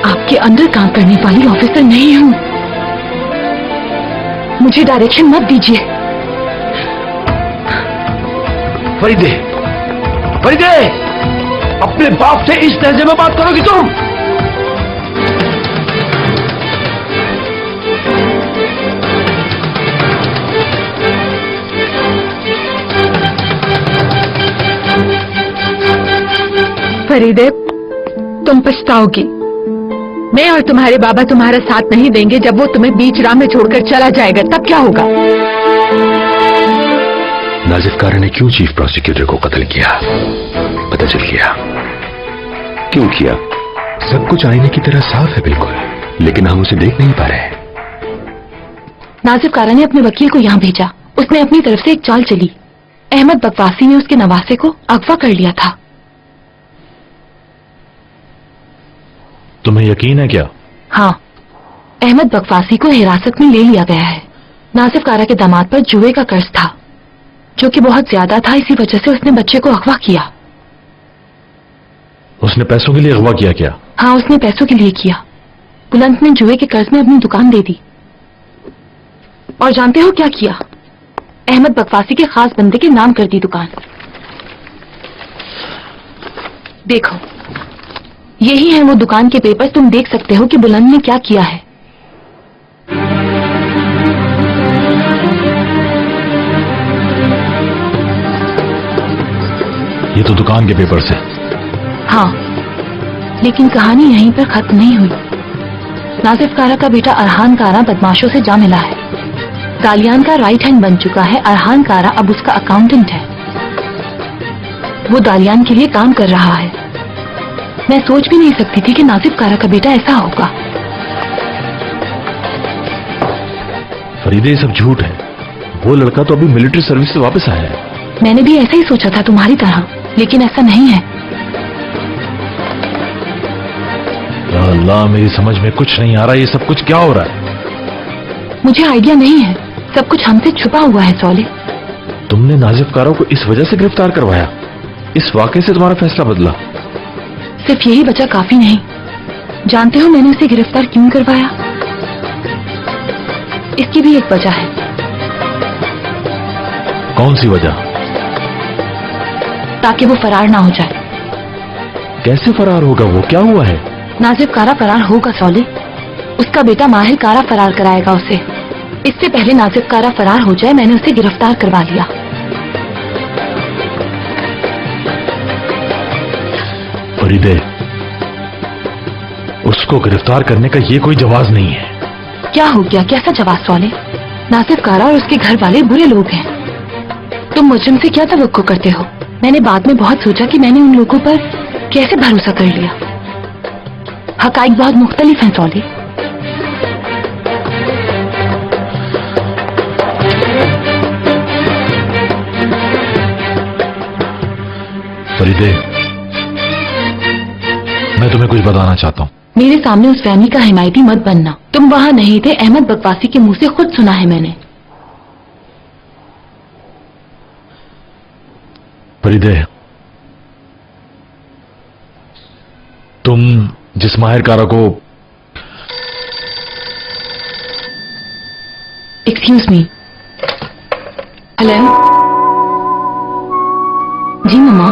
आपके अंदर काम करने वाली ऑफिसर नहीं हूँ। मुझे डायरेक्शन मत दीजिए। फरीदे, फरीदे, अपने बाप से इस लहजे में बात करोगी तुम? फरीदे, तुम पछताओगी। मैं और तुम्हारे बाबा तुम्हारा साथ नहीं देंगे। जब वो तुम्हें बीच राह में छोड़कर चला जाएगा तब क्या होगा? नाजिफ कारा ने क्यों चीफ प्रोसिक्यूटर को कत्ल किया? पता चल गया। क्यों किया? सब कुछ आईने की तरह साफ है बिल्कुल, लेकिन हम उसे देख नहीं पा रहे हैं। नाजिफ कारा ने अपने वकील को यहाँ भेजा। उसने अपनी तरफ से एक चाल चली। अहमद बकवासी ने उसके नवासे को अगवा कर लिया था। तुम्हें यकीन है क्या? हाँ, अहमद बकवासी को हिरासत में ले लिया गया है। नाजिफ कारा के दामाद पर जुए का कर्ज था जो कि बहुत ज्यादा था। इसी वजह से उसने बच्चे को अगवा किया। उसने पैसों के लिए अगवा किया क्या? हाँ, उसने पैसों के लिए किया। बुलंद ने जुए के कर्ज में अपनी दुकान दे दी। और जानते हो क्या किया? अहमद बकवासी के खास बंदे के नाम कर दी दुकान। देखो, यही है वो दुकान के पेपर। तुम देख सकते हो कि बुलंद ने क्या किया है। ये तो दुकान के पेपर से। हाँ, लेकिन कहानी यहीं पर खत्म नहीं हुई। नाजिफ कारा का बेटा अरहान कारा बदमाशों से जा मिला है। दालियान का राइट हैंड बन चुका है। अरहान कारा अब उसका अकाउंटेंट है। वो दालियान के लिए काम कर रहा है। मैं सोच भी नहीं सकती थी कि नाजिफ कारा का बेटा ऐसा होगा। फरीदे, ये सब झूठ है। वो लड़का तो अभी मिलिट्री सर्विस से वापस आया है। मैंने भी ऐसा ही सोचा था तुम्हारी तरह, लेकिन ऐसा नहीं है। या अल्लाह, मेरी समझ में कुछ नहीं आ रहा। ये सब कुछ क्या हो रहा है? मुझे आइडिया नहीं है। सब कुछ हमसे छुपा हुआ है सौले। तुमने नाजिफ कारा को इस वजह से गिरफ्तार करवाया? इस वाकये से तुम्हारा फैसला बदला? सिर्फ यही वजह काफी नहीं। जानते हो मैंने उसे गिरफ्तार क्यों करवाया? इसकी भी एक वजह है। कौन सी वजह? ताकि वो फरार ना हो जाए। कैसे फरार होगा वो? क्या हुआ है? नाजिफ कारा फरार होगा सौले। उसका बेटा माहिर कारा फरार कराएगा उसे। इससे पहले नाजिफ कारा फरार हो जाए मैंने उसे गिरफ्तार करवा लिया। फरीदे, उसको गिरफ्तार करने का ये कोई जवाब नहीं है। क्या हो गया? कैसा जवाब सौले? नाजिफ कारा और उसके घर वाले बुरे लोग हैं। तुम मुजरिम से क्या तवक्को करते हो? मैंने बाद में बहुत सोचा कि मैंने उन लोगों पर कैसे भरोसा कर लिया। हकाइक बहुत मुख्तलिफ हैं सौले। फरीदे, मैं तुम्हें कुछ बताना चाहता हूँ। मेरे सामने उस फैमिली का हिमायती मत बनना। तुम वहां नहीं थे। अहमद बकवासी के मुंह से खुद सुना है मैंने। फरीदे, तुम जिस माहिर कारा को... एक्सक्यूज मी। हेलो जी मम्मा।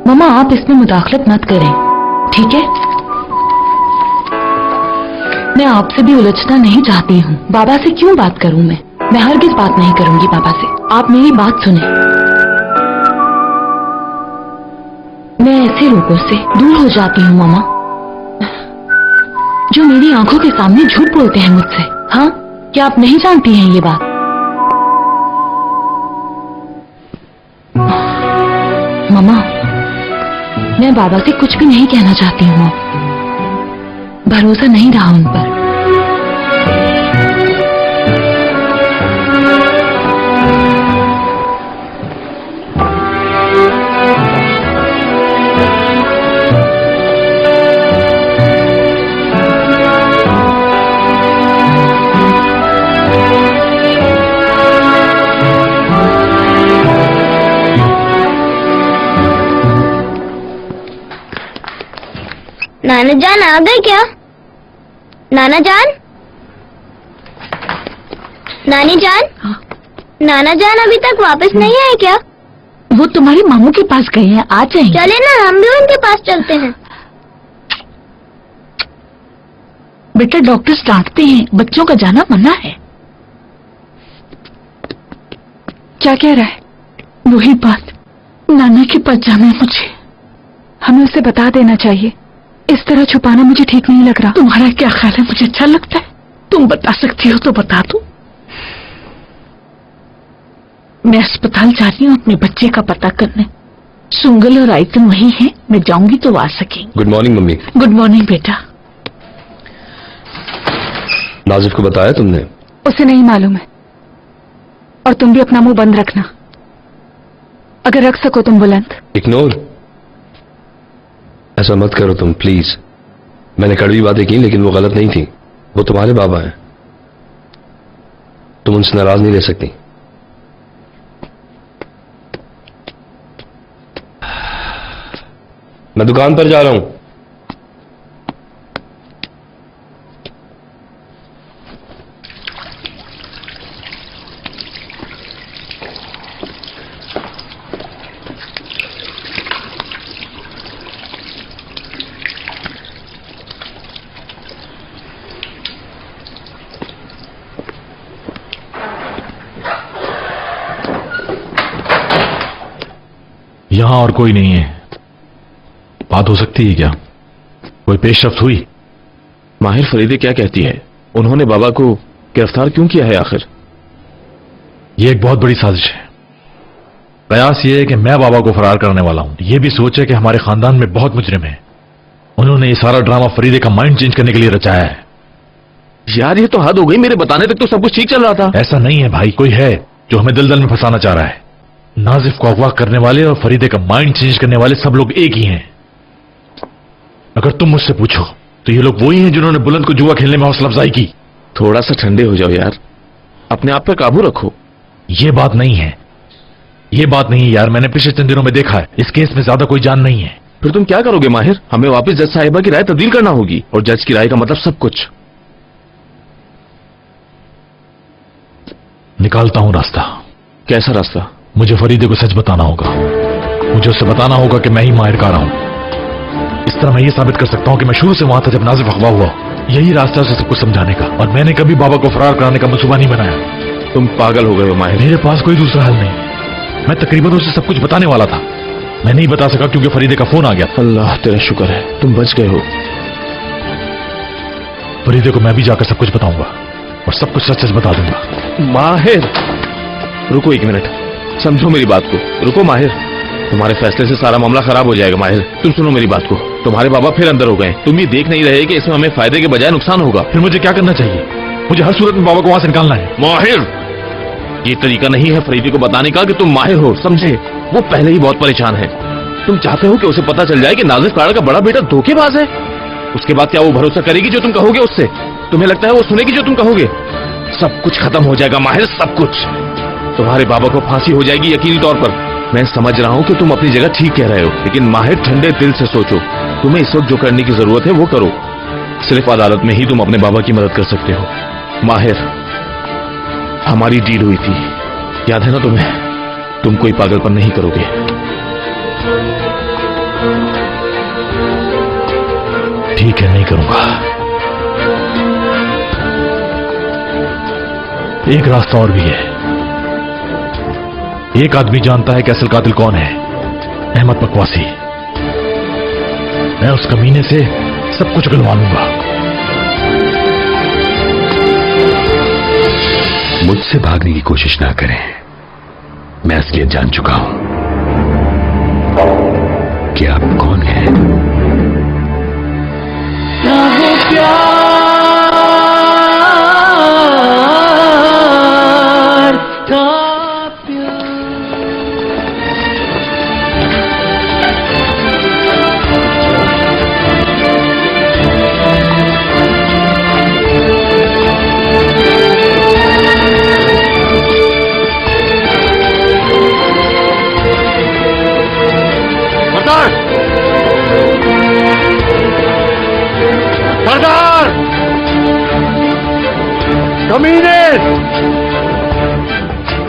मम्मा, आप इसमें मुदाखलत मत करें, ठीक है? मैं आपसे भी उलझना नहीं चाहती हूँ। बाबा से क्यों बात करूँ मैं हरगिज बात नहीं करूंगी बाबा से। आप मेरी बात सुने। मैं ऐसे लोगों से दूर हो जाती हूँ मम्मा जो मेरी आंखों के सामने झूठ बोलते हैं मुझसे। हाँ, क्या आप नहीं जानती हैं ये बात? मम्मा, मैं बाबा से कुछ भी नहीं कहना चाहती हूँ। भरोसा नहीं रहा उन पर। नाना जान आ गए क्या? नाना जान, नानी जान, नाना जान अभी तक वापस नहीं आए क्या? वो तुम्हारे मामू के पास गए हैं, आ जाएंगे। चले ना, हम भी उनके पास चलते हैं। बेटा डॉक्टर्स डांटते हैं, बच्चों का जाना मना है। क्या कह रहा है? वही बात, नाना के पास जाना है मुझे। हमें उसे बता देना चाहिए, इस तरह छुपाना मुझे ठीक नहीं लग रहा। तुम्हारा क्या ख्याल है? मुझे अच्छा लगता है। तुम बता सकती हो तो बता दो। मैं अस्पताल जा रही हूँ अपने बच्चे का पता करने। सुंगल और आइटम वही है, मैं जाऊंगी तो आ सकेंगे। Good morning mummy. Good morning बेटा। नाजिफ को बताया तुमने? उसे नहीं मालूम है, और तुम भी अपना मुंह बंद रखना, अगर रख सको तुम बुलंद। इग्नोर, ऐसा मत करो तुम प्लीज। मैंने कड़वी बातें की लेकिन वो गलत नहीं थी। वो तुम्हारे बाबा हैं, तुम उनसे नाराज नहीं रह सकती। मैं दुकान पर जा रहा हूं। यहां और कोई नहीं है। बात हो सकती है क्या? कोई पेशरफ्त हुई? माहिर फरीदे क्या कहती है? उन्होंने बाबा को गिरफ्तार क्यों किया है आखिर? यह एक बहुत बड़ी साजिश है। कयास यह है कि मैं बाबा को फरार करने वाला हूं। यह भी सोचे कि हमारे खानदान में बहुत मुजरिम हैं। उन्होंने ये सारा ड्रामा फरीदे का माइंड चेंज करने के लिए रचाया है। यार ये तो हद हो गई, मेरे बताने तक तो सब कुछ ठीक चल रहा था। ऐसा नहीं है भाई, कोई है जो हमें दलदल में फंसाना चाह रहा है। नाजिफ को अगवा करने वाले और फरीदे का माइंड चेंज करने वाले सब लोग एक ही हैं। अगर तुम मुझसे पूछो तो ये लोग वही हैं जिन्होंने बुलंद को जुआ खेलने में हौसला अफजाई की। थोड़ा सा ठंडे हो जाओ यार, अपने आप पर काबू रखो। ये बात नहीं है, ये बात नहीं है यार। मैंने पिछले चंद दिनों में देखा है, इस केस में ज्यादा कोई जान नहीं है। फिर तुम क्या करोगे माहिर? हमें वापस जज साहिबा की राय तब्दील करना होगी, और जज की राय का मतलब सब कुछ। निकालता हूं रास्ता। कैसा रास्ता? मुझे फरीदे को सच बताना होगा। मुझे उससे बताना होगा कि मैं ही माहिर का रहा हूं। इस तरह मैं ये साबित कर सकता हूं कि मैं शुरू से वहां था जब नाजिफ अगवा हुआ। यही रास्ता है सब कुछ समझाने का, और मैंने कभी बाबा को फरार कराने का मंसूबा नहीं बनाया। तुम पागल हो गए हो माहिर। मेरे पास कोई दूसरा हल नहीं। मैं तकरीबन उसे सब कुछ बताने वाला था, मैं नहीं बता सका क्योंकि फरीदे का फोन आ गया। अल्लाह तेरा शुक्र है, तुम बच गए हो। फरीदे को मैं भी जाकर सब कुछ बताऊंगा, और सब कुछ सच सच बता दूंगा। माहिर रुको एक मिनट, समझो मेरी बात को। रुको माहिर, तुम्हारे फैसले से सारा मामला खराब हो जाएगा। माहिर तुम सुनो मेरी बात को। तुम्हारे बाबा फिर अंदर हो गए। तुम ये देख नहीं रहे कि इसमें हमें फायदे के बजाय नुकसान होगा। फिर मुझे क्या करना चाहिए? मुझे हर सूरत में बाबा को वहां से निकालना है। माहिर ये तरीका नहीं है फरीदी को बताने का कि तुम माहिर हो, समझे? वो पहले ही बहुत परेशान है। तुम चाहते हो कि उसे पता चल जाए कि नाजिफ काड़ा का बड़ा बेटा धोखेबाज है। उसके बाद क्या वो भरोसा करेगी जो तुम कहोगे उससे? तुम्हें लगता है वो सुनेगी जो तुम कहोगे? सब कुछ खत्म हो जाएगा माहिर, सब कुछ। तुम्हारे बाबा को फांसी हो जाएगी यकीनी तौर पर। मैं समझ रहा हूं कि तुम अपनी जगह ठीक कह रहे हो, लेकिन माहिर ठंडे दिल से सोचो। तुम्हें इस वक्त जो करने की जरूरत है वो करो। सिर्फ अदालत में ही तुम अपने बाबा की मदद कर सकते हो। माहिर हमारी डील हुई थी, याद है ना तुम्हें? तुम कोई पागलपन नहीं करोगे। ठीक है, नहीं करूंगा। एक रास्ता और भी है। एक आदमी जानता है कि असल कातिल कौन है, अहमद बकवासी। मैं उस कमीने से सब कुछ उगलवा लूंगा। मुझसे भागने की कोशिश ना करें, मैं असलियत जान चुका हूं कि आप कौन हैं। कमीने!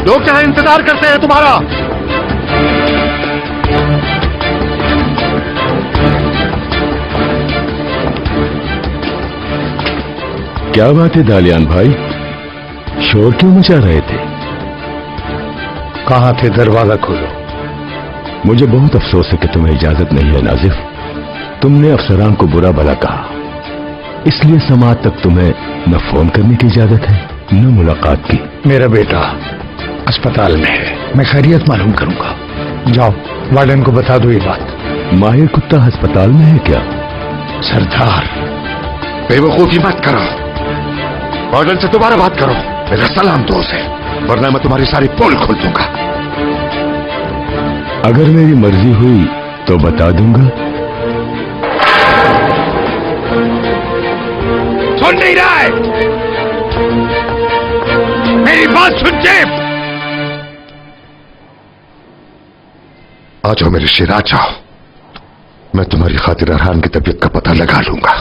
लोग यहाँ इंतजार करते हैं तुम्हारा। क्या बात है दालियान भाई, शोर क्यों मचा रहे थे? कहां थे? दरवाजा खोलो। मुझे बहुत अफसोस है कि तुम्हें इजाजत नहीं है नाजिफ। तुमने अफसरान को बुरा भला कहा, इसलिए समाज तक तुम्हें न फोन करने की इजाजत है न मुलाकात की। मेरा बेटा अस्पताल में है, मैं खैरियत मालूम करूंगा। जाओ वार्डन को बता दो ये बात। माहिर कुत्ता अस्पताल में है क्या? सरदार बेवकूफी मत करो, वार्डन से दोबारा बात करो। मेरा सलाम दो उसे, वरना मैं तुम्हारी सारी पोल खोल दूंगा। अगर मेरी मर्जी हुई तो बता दूंगा। सुन नहीं रहा है? मेरी बात सुन जेब। आ जाओ मेरे शेर, आ जाओ। मैं तुम्हारी खातिर अरहान की तबीयत का पता लगा लूंगा।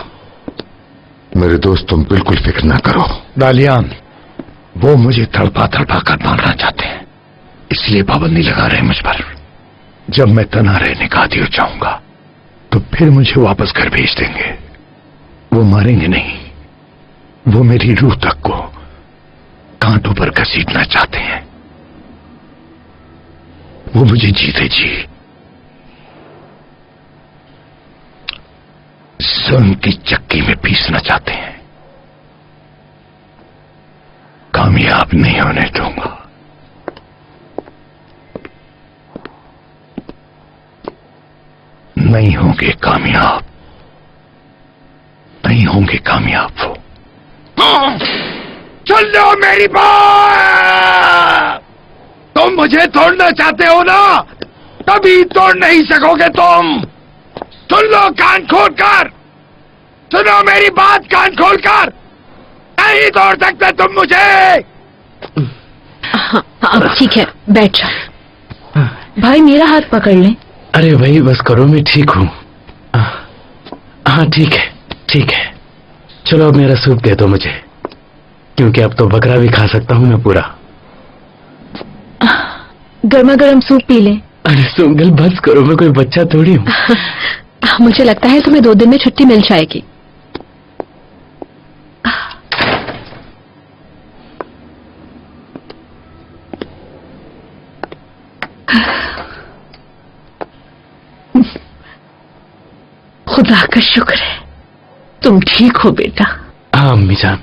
मेरे दोस्त तुम बिल्कुल फिक्र ना करो। दालियान, वो मुझे तड़पा तड़पा कर मारना चाहते हैं, इसलिए पाबंदी लगा रहे मुझ पर। जब मैं तना रहने का आदी हो जाऊंगा तो फिर मुझे वापस घर भेज देंगे। वो मारेंगे नहीं, वो मेरी रूह तक को कांटों पर घसीटना चाहते हैं। वो मुझे जीते जी सुन की चक्की में पीसना चाहते हैं। कामयाब नहीं होने दूंगा। नहीं होंगे कामयाब, नहीं होंगे कामयाब वो। चल लो मेरी बात। तुम मुझे तोड़ना चाहते हो ना, कभी तोड़ नहीं सकोगे तुम। सुन लो कान खोलकर, सुनो मेरी बात कान खोलकर। नहीं तोड़ सकते तुम मुझे। हाँ, ठीक है, बैठ जाओ। भाई मेरा हाथ पकड़ लें। अरे भाई बस करो, मैं ठीक हूँ। हाँ ठीक है, ठीक है। चलो अब मेरा सूप दे दो मुझे, क्योंकि अब तो बकरा भी खा सकता हूँ मैं पूरा। गर्मा गर्म सूप पी लें। अरे सुंगल बस करो, मैं कोई बच्चा थोड़ी हूँ। मुझे लगता है तुम्हें 2 दिन में छुट्टी मिल जाएगी। खुदा का शुक्र है तुम ठीक हो बेटा। हाँ अम्मी जान।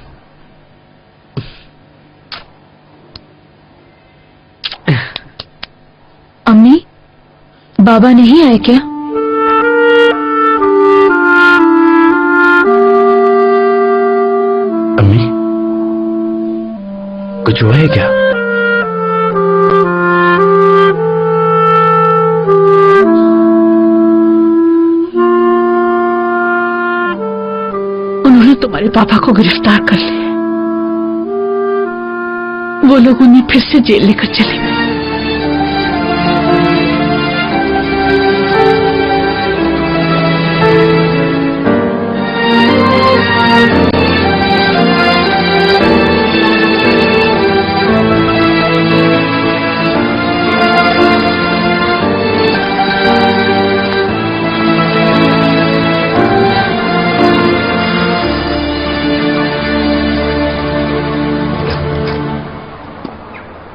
अम्मी, बाबा नहीं आए क्या? अम्मी कुछ हुआ है क्या? उन्होंने तुम्हारे पापा को गिरफ्तार कर लिया। वो लोग उन्हें फिर से जेल लेकर चले गए।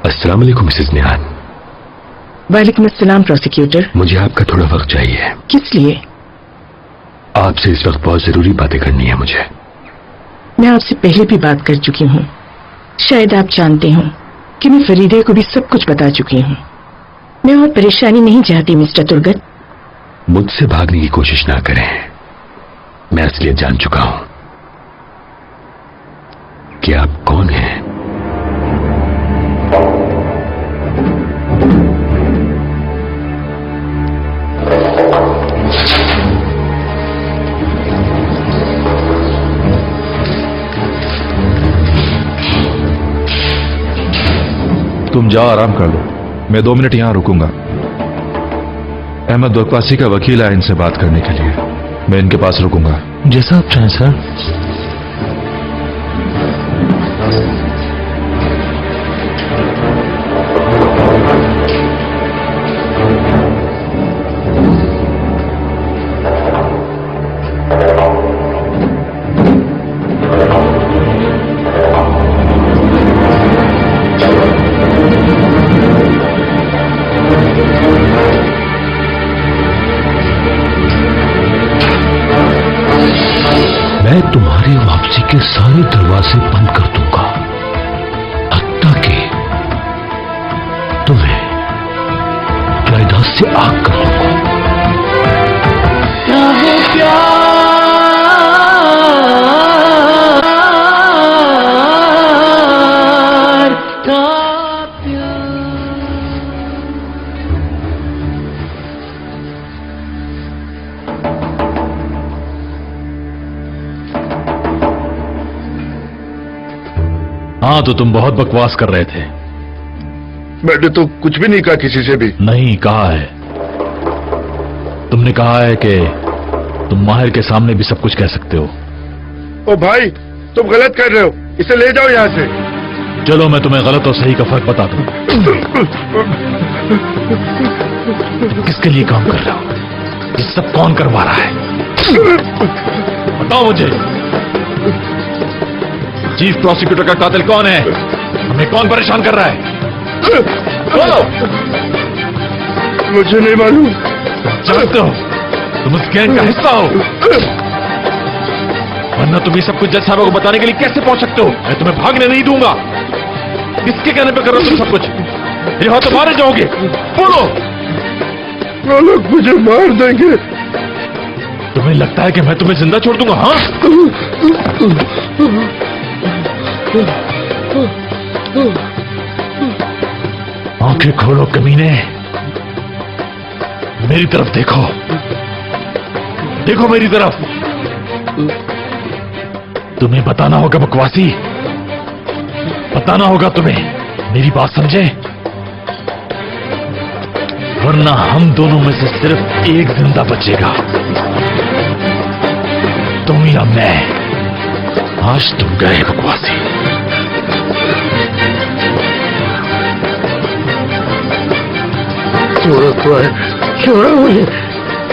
अस्सलाम वालेकुम मिसेस निहान। वालेकुम अस्सलाम प्रोसिक्यूटर। मुझे आपका थोड़ा वक्त चाहिए। किस लिए? आपसे इस वक्त बहुत जरूरी बातें करनी है मुझे। मैं आपसे पहले भी बात कर चुकी हूँ। शायद आप जानते हो कि मैं फरीदे को भी सब कुछ बता चुकी हूँ। मैं और परेशानी नहीं चाहती मिस्टर तुर्गत। मुझसे भागने की कोशिश ना करें, मैं असलियत जान चुका हूं कि आप कौन हैं। तुम जाओ आराम कर लो, मैं 2 मिनट यहां रुकूंगा। अहमद बकवासी का वकील है इनसे बात करने के लिए, मैं इनके पास रुकूंगा। जैसा आप चाहें सर। के सारे दरवाजे बंद कर दूंगा, हत्ता कि तुम्हें कैदा से आग कर दूंगा। हाँ, तो तुम बहुत बकवास कर रहे थे। मैंने तो कुछ भी नहीं कहा किसी से भी। नहीं कहा है, तुमने कहा है कि तुम माहिर के सामने भी सब कुछ कह सकते हो। ओ भाई, तुम गलत कर रहे हो, इसे ले जाओ यहाँ से। चलो मैं तुम्हें गलत और सही का फर्क बता दूं। तुम किसके लिए काम कर रहे हो? ये सब कौन करवा रहा है? बताओ मुझे। चीफ प्रोसिक्यूटर का कातिल कौन है? हमें कौन परेशान कर रहा है? बोलो। मुझे नहीं मालूम। जानते हो तुम उस गैंग का हिस्सा हो, वरना तुम ये सब कुछ जज साहब को बताने के लिए कैसे पहुंच सकते हो? मैं तुम्हें भागने नहीं दूंगा। किसके कहने पे कर रहे हो तुम सब कुछ? यहाँ तो मारे जाओगे। बोलो। वो लोग मुझे मार देंगे। तुम्हें लगता है कि मैं तुम्हें जिंदा छोड़ दूंगा? हाँ, आंखें खोलो कमीने, मेरी तरफ देखो, देखो मेरी तरफ। तुम्हें बताना होगा बकवासी, बताना होगा तुम्हें। मेरी बात समझे? वरना हम दोनों में से सिर्फ एक जिंदा बचेगा, तुम या मैं। आज तुम गए बकवासी। छोड़ो मुझे,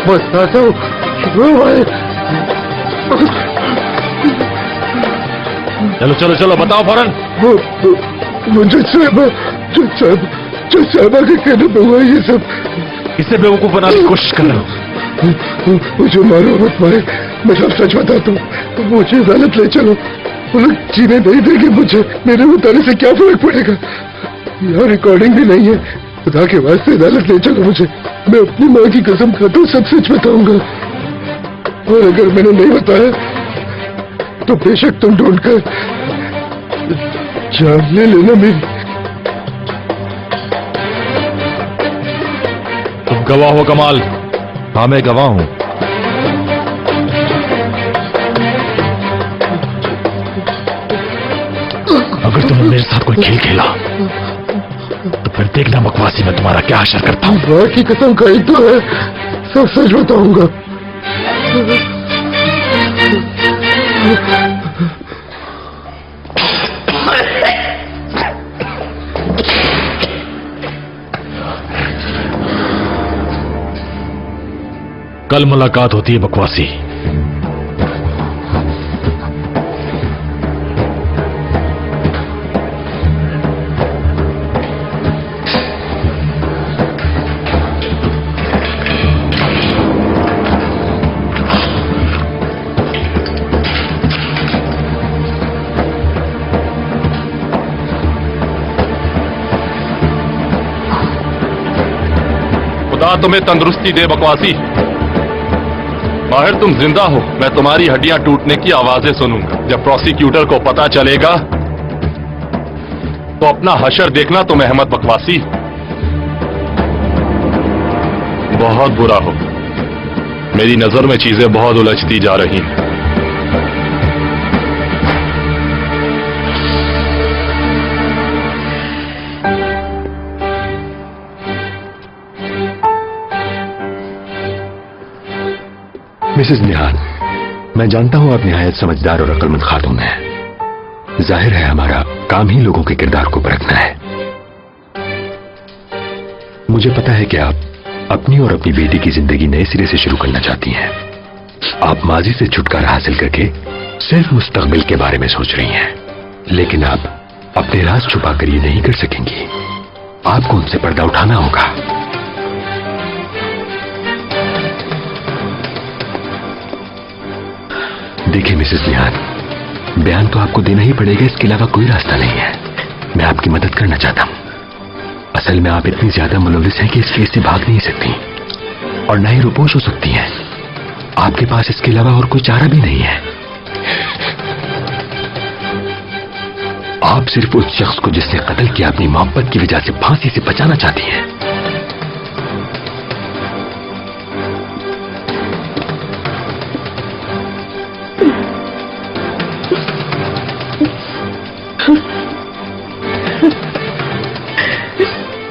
बताता हूँ। चलो चलो चलो, बताओ फौरन। मुझे साहबा के कहने पे हुआ ये सब। किसे बेवकूफ बनाने की कोशिश कर रहे हो? मुझे मारो मत मारे, मैं सब सच बताता हूँ। मुझे अदालत ले चलो, वो लोग जीने नहीं देंगे मुझे। मेरे बताने से क्या फर्क पड़ेगा? यहाँ रिकॉर्डिंग भी नहीं है। खुदा के वास्ते अदालत ले चलो मुझे। मैं अपनी माँ की कसम खाता हूँ सब सच बताऊंगा, और अगर मैंने नहीं बताया तो बेशक तुम ढूंढ कर जान ले लेना मेरी। तुम गवाह हो कमाल? हाँ, मैं गवाह हूँ। अगर तुमने मेरे साथ कोई खेल खेला तो फिर देखना बकवासी मैं तुम्हारा क्या असर करता हूँ। माँ की कसम खाई तो है, सब सच बताऊंगा। कल मुलाकात होती है बकवासी। खुदा तुम्हें तंदुरुस्ती दे बकवासी। माहिर, तुम जिंदा हो, मैं तुम्हारी हड्डियां टूटने की आवाजें सुनूंगा। जब प्रोसिक्यूटर को पता चलेगा तो अपना हशर देखना तुम अहमद बकवासी। बहुत बुरा हो, मेरी नजर में चीजें बहुत उलझती जा रही हैं। मिसेस निहाल, मैं जानता हूं आप निहायत समझदार और अक्लमंद खातून हैं। जाहिर है हमारा काम ही लोगों के किरदार को परखना है। मुझे पता है कि आप अपनी और अपनी बेटी की जिंदगी नए सिरे से शुरू करना चाहती हैं। आप माजी से छुटकारा हासिल करके सिर्फ मुस्तकबिल के बारे में सोच रही हैं, लेकिन आप अपने राज छुपाकर ये नहीं कर सकेंगी। आपको उनसे पर्दा उठाना होगा। देखिए मिसेस निहाल, बयान तो आपको देना ही पड़ेगा, इसके अलावा कोई रास्ता नहीं है। मैं आपकी मदद करना चाहता हूँ। असल में आप इतनी ज्यादा मुलविस हैं कि इस केस से भाग नहीं सकती और ना ही रुपोश हो सकती हैं। आपके पास इसके अलावा और कोई चारा भी नहीं है। आप सिर्फ उस शख्स को जिसने कत्ल किया अपनी मोहब्बत की वजह से फांसी से बचाना चाहती हैं।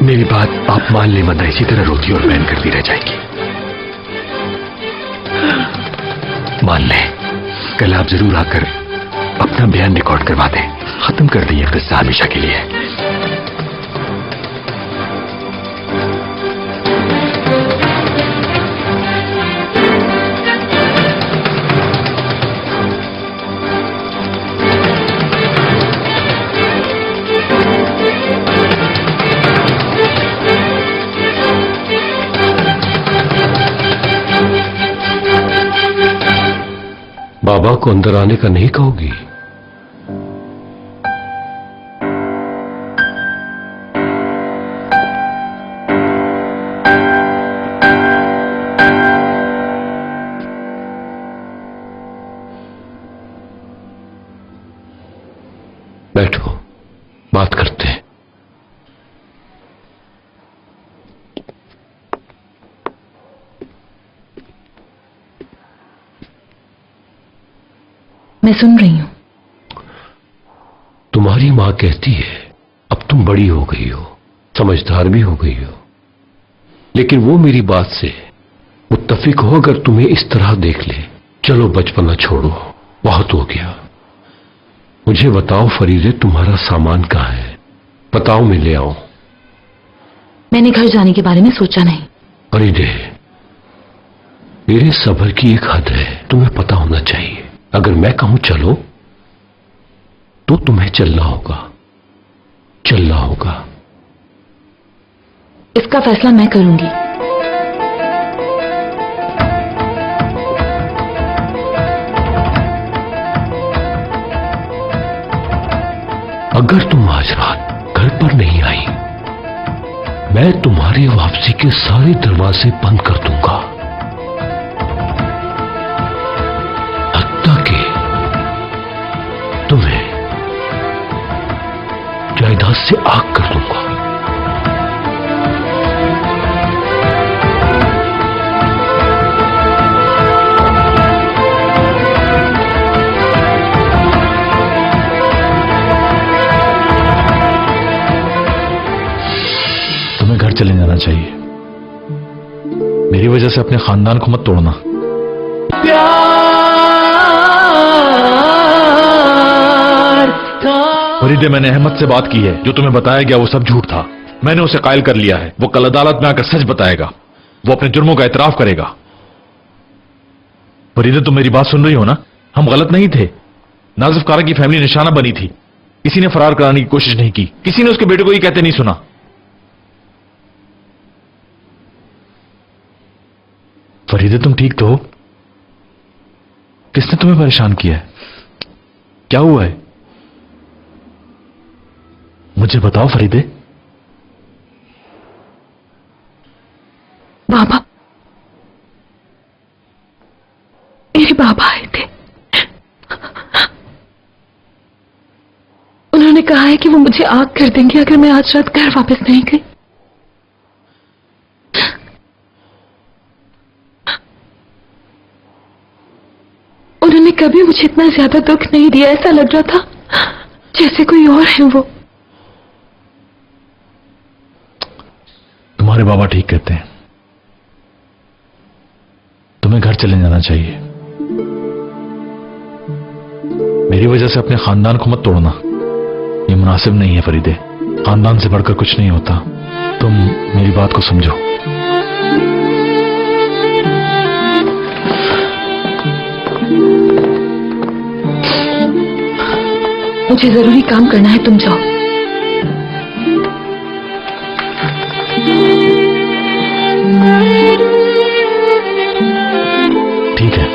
मेरी बात आप मान ले वरना इसी तरह रोती और बैन करती रह जाएगी। मान ले, कल आप जरूर आकर अपना बयान रिकॉर्ड करवा दें, खत्म कर दिए किस्सा हमेशा के लिए। बाबा को अंदर आने का नहीं कहोगी? बैठो, बात करते हैं। मैं सुन रही हूं। तुम्हारी मां कहती है अब तुम बड़ी हो गई हो, समझदार भी हो गई हो, लेकिन वो मेरी बात से मुत्तफिक हो अगर तुम्हें इस तरह देख ले। चलो बचपना छोड़ो, बहुत हो गया। मुझे बताओ फरीदे, तुम्हारा सामान कहाँ है? बताओ, मैं ले आऊं। मैंने घर जाने के बारे में सोचा नहीं। फरीदे, मेरे सब्र की एक हद है, तुम्हें पता होना चाहिए। अगर मैं कहूं चलो तो तुम्हें चलना होगा, चलना होगा। इसका फैसला मैं करूंगी। अगर तुम आज रात घर पर नहीं आई, मैं तुम्हारी वापसी के सारे दरवाजे बंद कर दूंगा, हत्ता कि तुम्हें जायदाद से आग कर दूंगा। तुम्हें घर चले जाना चाहिए। मेरी वजह से अपने खानदान को मत तोड़ना। फरीदे, मैंने अहमद से बात की है। जो तुम्हें बताया गया वो सब झूठ था। मैंने उसे कायल कर लिया है। वो कल अदालत में आकर सच बताएगा। वो अपने जुर्मों का एतराफ करेगा। फरीदे, तुम मेरी बात सुन रही हो ना? हम गलत नहीं थे। नाजिफ कारा की फैमिली निशाना बनी थी। किसी ने फरार कराने की कोशिश नहीं की। किसी ने उसके बेटे को ये कहते नहीं सुना। फरीदे, तुम ठीक तो हो? किसने तुम्हें परेशान किया है? क्या हुआ है? मुझे बताओ फरीदे। बाबा, मेरे बाबा आए थे। उन्होंने कहा है कि वो मुझे आग कर देंगे अगर मैं आज रात घर वापस नहीं गई। उन्होंने कभी मुझे इतना ज्यादा दुख नहीं दिया। ऐसा लग रहा था जैसे कोई और है वो। तुम्हारे बाबा ठीक कहते हैं। तुम्हें घर चले जाना चाहिए। मेरी वजह से अपने खानदान को मत तोड़ना। ये मुनासिब नहीं है फरीदे। खानदान से बढ़कर कुछ नहीं होता। तुम मेरी बात को समझो। मुझे जरूरी काम करना है, तुम जाओ। ठीक है,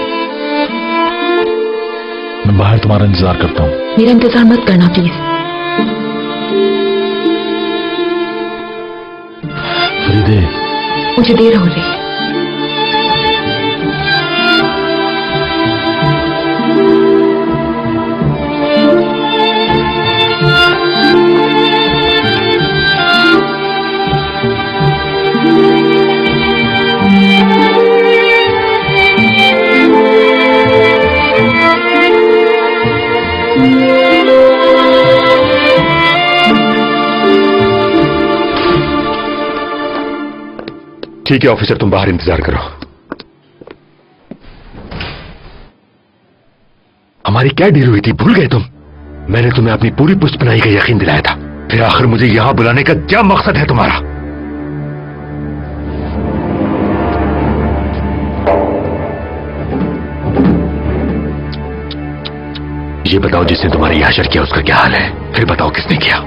मैं बाहर तुम्हारे तुम्हारा इंतजार करता हूँ। मेरा इंतजार मत करना प्लीज। फरीदे, मुझे देर हो रही है। ठीक है ऑफिसर, तुम बाहर इंतजार करो। हमारी क्या डील हुई थी, भूल गए तुम? मैंने तुम्हें अपनी पूरी पुष्पनाई का यकीन दिलाया था, फिर आखिर मुझे यहां बुलाने का क्या मकसद है तुम्हारा? ये बताओ, जिसने तुम्हारे यहां हशर किया उसका क्या हाल है? फिर बताओ किसने किया?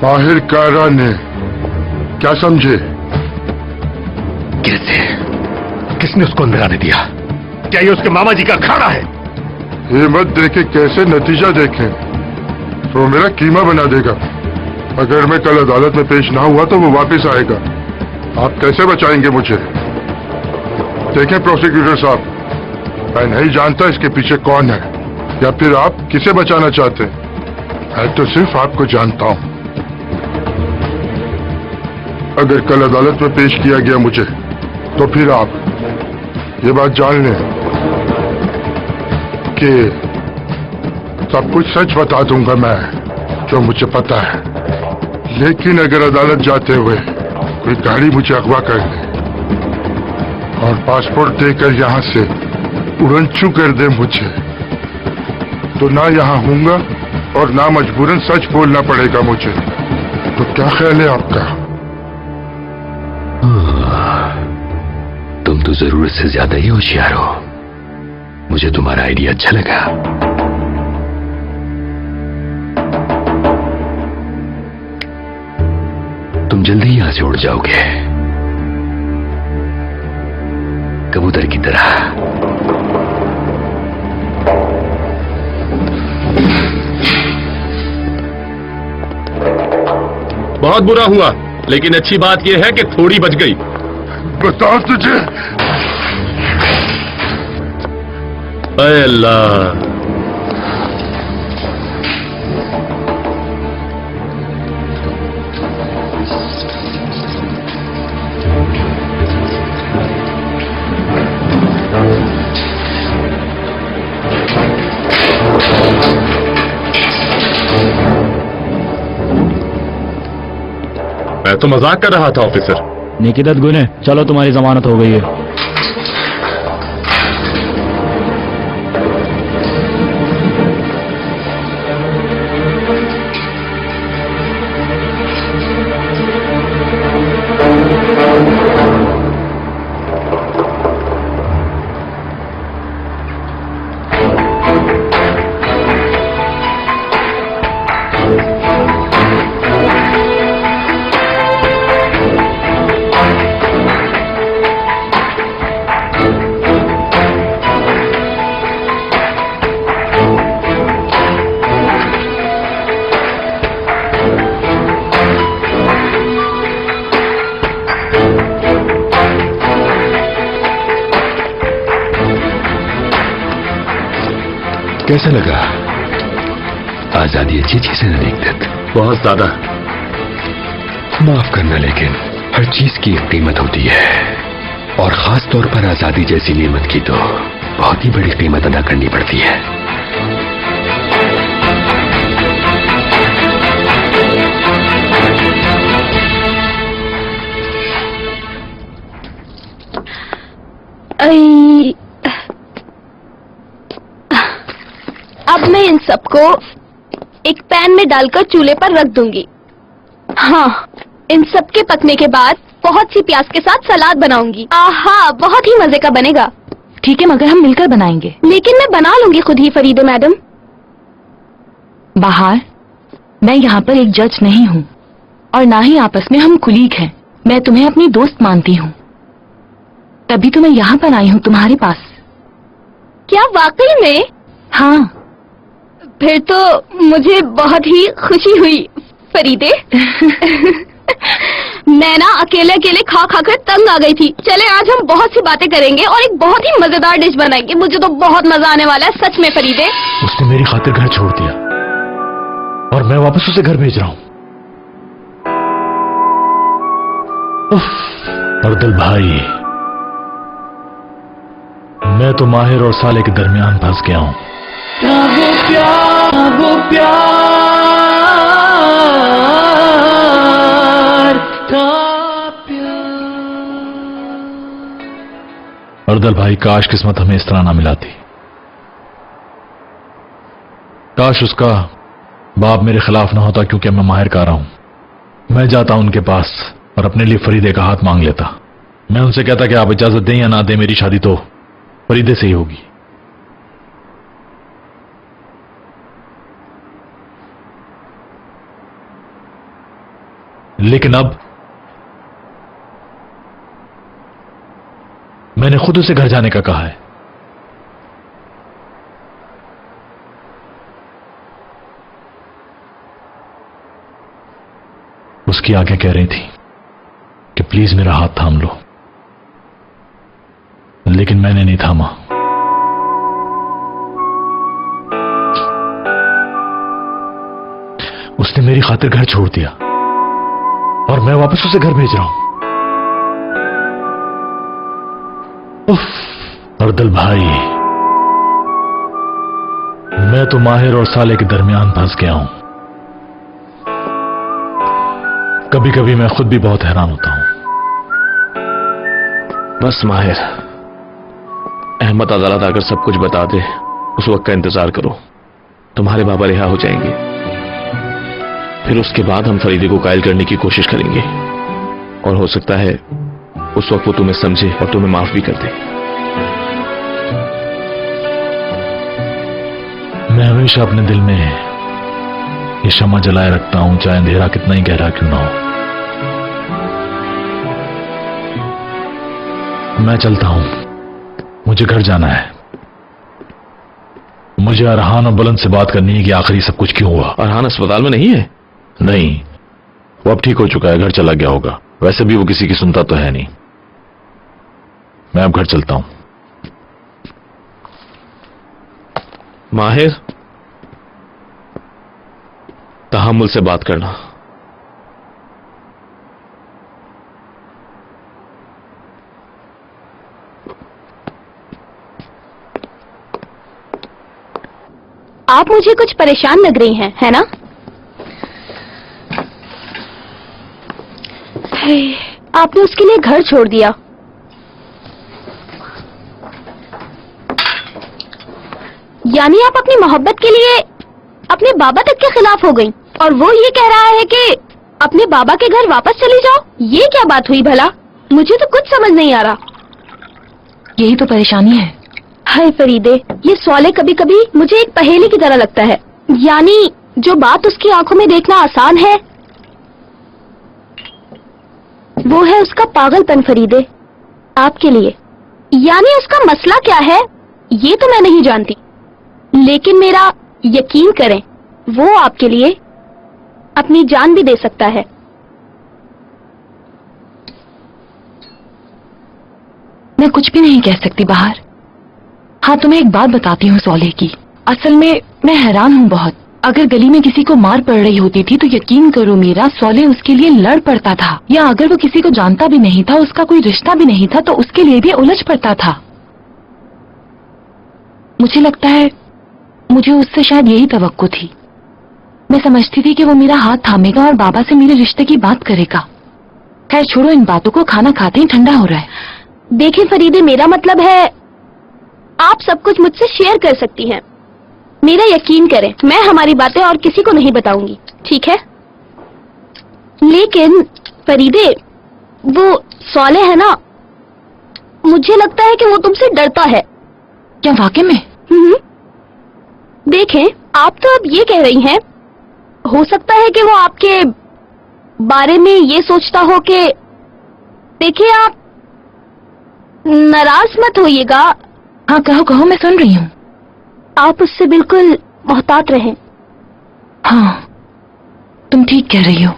माहिर कारा ने। क्या समझे? कैसे? किसने उसको अंदर आने दिया? क्या ये उसके मामा जी का अखाड़ा है? हिम्मत देके कैसे नतीजा देखें तो मेरा कीमा बना देगा। अगर मैं कल अदालत में पेश ना हुआ तो वो वापस आएगा। आप कैसे बचाएंगे मुझे? देखें प्रोसिक्यूटर साहब, मैं नहीं जानता इसके पीछे कौन है या फिर आप किसे बचाना चाहते हैं। मैं तो सिर्फ आपको जानता हूं। अगर कल अदालत में पेश किया गया मुझे तो फिर आप ये बात जान लें कि सब कुछ सच बता दूंगा मैं, जो मुझे पता है। लेकिन अगर अदालत जाते हुए कोई गाड़ी मुझे अगवा कर ले और पासपोर्ट देकर यहां से उड़नछू कर दे मुझे, तो ना यहां हूंगा और ना मजबूरन सच बोलना पड़ेगा मुझे। तो क्या ख्याल है आपका? तुम तो जरूरत से ज्यादा ही होशियार हो। मुझे तुम्हारा आइडिया अच्छा लगा। तुम जल्दी ही यहां से उड़ जाओगे, कबूतर की तरह। बहुत बुरा हुआ, लेकिन अच्छी बात यह है कि थोड़ी बच गई। बताओ तुझे। अरे अल्लाह, मैं तो मजाक कर रहा था ऑफिसर। निकिदत गुने, चलो तुम्हारी जमानत हो गई है। कैसा लगा? आजादी अच्छी चीज है ना निकिदत? बहुत ज्यादा। माफ करना, लेकिन हर चीज की एक कीमत होती है, और खास तौर पर आजादी जैसी नेमत की तो बहुत ही बड़ी कीमत अदा करनी पड़ती है। अब मैं इन सबको एक पैन में डालकर चूल्हे पर रख दूंगी। हाँ, इन सब के पकने के बाद बहुत सी प्याज के साथ सलाद बनाऊंगी। आहा, बहुत ही मजे का बनेगा। ठीक है, मगर हम मिलकर बनाएंगे। लेकिन मैं बना लूंगी खुद ही फरीदे मैडम। बाहर, मैं यहाँ पर एक जज नहीं हूँ और ना ही आपस में हम कुलीग हैं। मैं तुम्हें अपनी दोस्त मानती हूँ, तभी तो मैं यहाँ पर आई हूँ तुम्हारे पास। क्या वाकई में? हाँ। फिर तो मुझे बहुत ही खुशी हुई फरीदे। मैं ना अकेले अकेले खा खा कर तंग आ गई थी। चले आज हम बहुत सी बातें करेंगे और एक बहुत ही मजेदार डिश बनाएंगे। मुझे तो बहुत मजा आने वाला है सच में फरीदे। उसने मेरी खातिर घर छोड़ दिया और मैं वापस उसे घर भेज रहा हूं। अर्दल भाई, मैं तो माहिर और साले के दरमियान फंस गया हूं। अर्दल भाई, काश किस्मत हमें इस तरह ना मिलाती। काश उसका बाप मेरे खिलाफ ना होता, क्योंकि मैं माहिर का रहा हूं। मैं जाता उनके पास और अपने लिए फरीदे का हाथ मांग लेता। मैं उनसे कहता कि आप इजाजत दें या ना दें, मेरी शादी तो फरीदे से ही होगी। लेकिन अब मैंने खुद उसे घर जाने का कहा है। उसकी आंखें कह रही थी कि प्लीज मेरा हाथ थाम लो, लेकिन मैंने नहीं थामा। उसने मेरी खातिर घर छोड़ दिया और मैं वापस उसे घर भेज रहा हूं। अर्दल भाई, मैं तो माहिर और साले के दरमियान फंस गया हूं। कभी कभी मैं खुद भी बहुत हैरान होता हूं। बस माहिर, अहमद अदालत आकर सब कुछ बता दे, उस वक्त का इंतजार करो। तुम्हारे बाबा रिहा हो जाएंगे, फिर उसके बाद हम फरीदे को कायल करने की कोशिश करेंगे और हो सकता है उस वक्त वो तुम्हें समझे और तुम्हें माफ भी कर दे। मैं हमेशा अपने दिल में ये शम्मा जलाए रखता हूं, चाहे अंधेरा कितना ही गहरा क्यों ना हो। मैं चलता हूं, मुझे घर जाना है। मुझे अरहान और बुलंद से बात करनी है कि आखिरी सब कुछ क्यों हुआ। अरहान अस्पताल में नहीं है? नहीं, वो अब ठीक हो चुका है, घर चला गया होगा। वैसे भी वो किसी की सुनता तो है नहीं। मैं अब घर चलता हूं। माहिर, तहम्मुल से बात करना। आप मुझे कुछ परेशान लग रही हैं, है ना? आपने उसके लिए घर छोड़ दिया। यानी आप अपनी मोहब्बत के लिए अपने बाबा तक के खिलाफ हो गई और वो ये कह रहा है कि अपने बाबा के घर वापस चली जाओ। ये क्या बात हुई भला? मुझे तो कुछ समझ नहीं आ रहा। यही तो परेशानी है। हाय फरीदे, ये सवाल कभी कभी मुझे एक पहेली की तरह लगता है। यानी जो बात उसकी आंखों में देखना आसान है, वो है उसका पागलपन फरीदे, आपके लिए। यानी उसका मसला क्या है ये तो मैं नहीं जानती, लेकिन मेरा यकीन करें, वो आपके लिए अपनी जान भी दे सकता है। मैं कुछ भी नहीं कह सकती बाहर। हाँ, तुम्हें एक बात बताती हूँ सौले की। असल में मैं हैरान हूँ बहुत। अगर गली में किसी को मार पड़ रही होती थी तो यकीन करो मेरा, सौले उसके लिए लड़ पड़ता था। या अगर वो किसी को जानता भी नहीं था, उसका कोई रिश्ता भी नहीं था, तो उसके लिए भी उलझ पड़ता था। मुझे लगता है मुझे उससे शायद यही तवक्को थी। मैं समझती थी कि वो मेरा हाथ थामेगा और बाबा से मेरे रिश्ते की बात करेगा। खैर छोड़ो इन बातों को, खाना खाते ही ठंडा हो रहा है। देखें फरीदे, मेरा मतलब है आप सब कुछ मुझसे शेयर कर सकती हैं। मेरा यकीन करें, मैं हमारी बातें और किसी को नहीं बताऊंगी, ठीक है? लेकिन फरीदे, वो सौले है ना, मुझे लगता है कि वो तुमसे डरता है। क्या वाकई में? देखें, आप तो अब ये कह रही हैं, हो सकता है कि वो आपके बारे में ये सोचता हो कि, देखिए आप नाराज मत होइएगा, हाँ कहो कहो, मैं सुन रही हूँ। आप उससे बिल्कुल मोहतात रहें। हाँ तुम ठीक कह रही हो।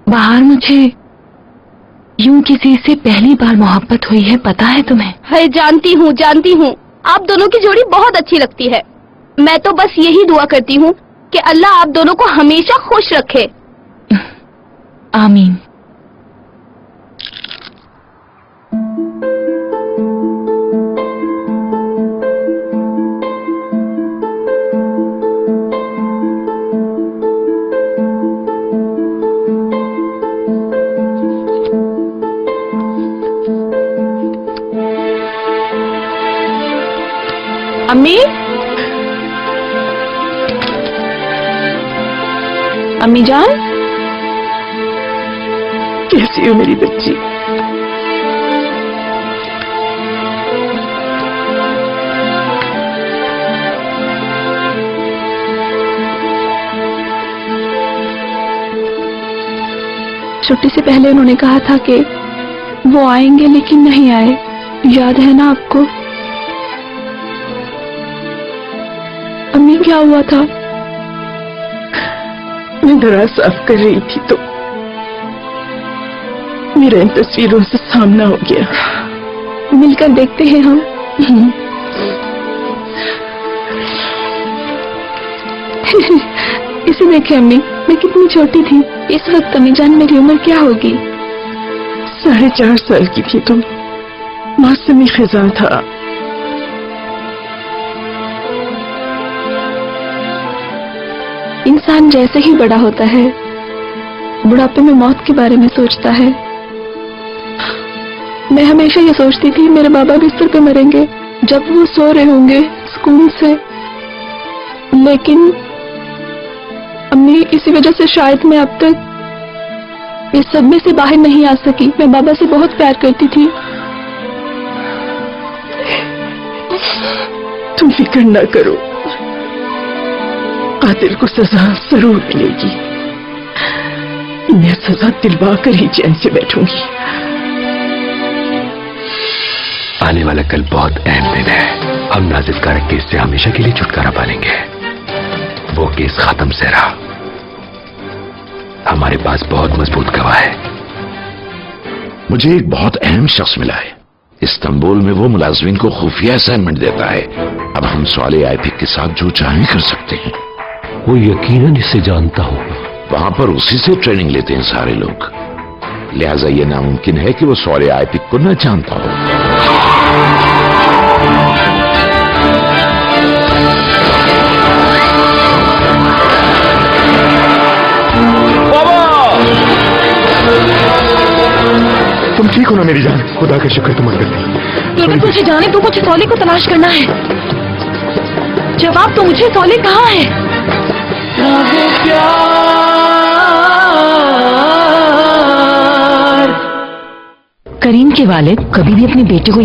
बाहर मुझे यूं किसी से पहली बार मोहब्बत हुई है, पता है तुम्हें? है, जानती हूँ जानती हूँ। आप दोनों की जोड़ी बहुत अच्छी लगती है। मैं तो बस यही दुआ करती हूँ कि अल्लाह आप दोनों को हमेशा खुश रखे। आमीन। अम्मी, अम्मी जान, कैसी हो मेरी बच्ची? छुट्टी से पहले उन्होंने कहा था कि वो आएंगे लेकिन नहीं आए, याद है ना आपको? अम्मी क्या हुआ था? मैं दराज साफ कर रही थी तो मेरा इन तस्वीरों से सामना हो गया। मिलकर देखते हैं हम। इसे देखे अम्मी, मैं कितनी छोटी थी इस वक्त। अम्मी जान मेरी उम्र क्या होगी? 4.5 साल की थी तुम। मौसमी खिजा था। इंसान जैसे ही बड़ा होता है बुढ़ापे में मौत के बारे में सोचता है। मैं हमेशा ये सोचती थी मेरे बाबा बिस्तर पे मरेंगे जब वो सो रहे होंगे स्कूल से, लेकिन अम्मी इसी वजह से शायद मैं अब तक इस सदमे से बाहर नहीं आ सकी। मैं बाबा से बहुत प्यार करती थी। तुम फिक्र न करो, कातिल को सजा जरूर मिलेगी। मैं सजा दिलवा कर ही चैन से बैठूंगी। आने वाला कल बहुत अहम दिन है। हम नाजिफ कारक केस से हमेशा के लिए छुटकारा पालेंगे। वो केस खत्म से रहा। हमारे पास बहुत मजबूत गवाह है। मुझे एक बहुत अहम शख्स मिला है। इस्तांबुल में वो मुलाजमीन को खुफिया असाइनमेंट देता है। अब हम सवाल आईपी के साथ जो चाहें कर सकते हैं। वो यकीनन इसे जानता होगा। वहां पर उसी से ट्रेनिंग लेते हैं सारे लोग, लिहाजा ये नामुमकिन है कि वो सॉरे आईपी को न जानता हो। तुम ठीक हो ना मेरी जान? खुदा का शुक्र तुम अंदर थी। लेकिन मुझे जाने तो मुझे सौले को तलाश करना है। जवाब तो मुझे, सौले कहाँ है? करीम के वालिद कभी भी अपने बेटे को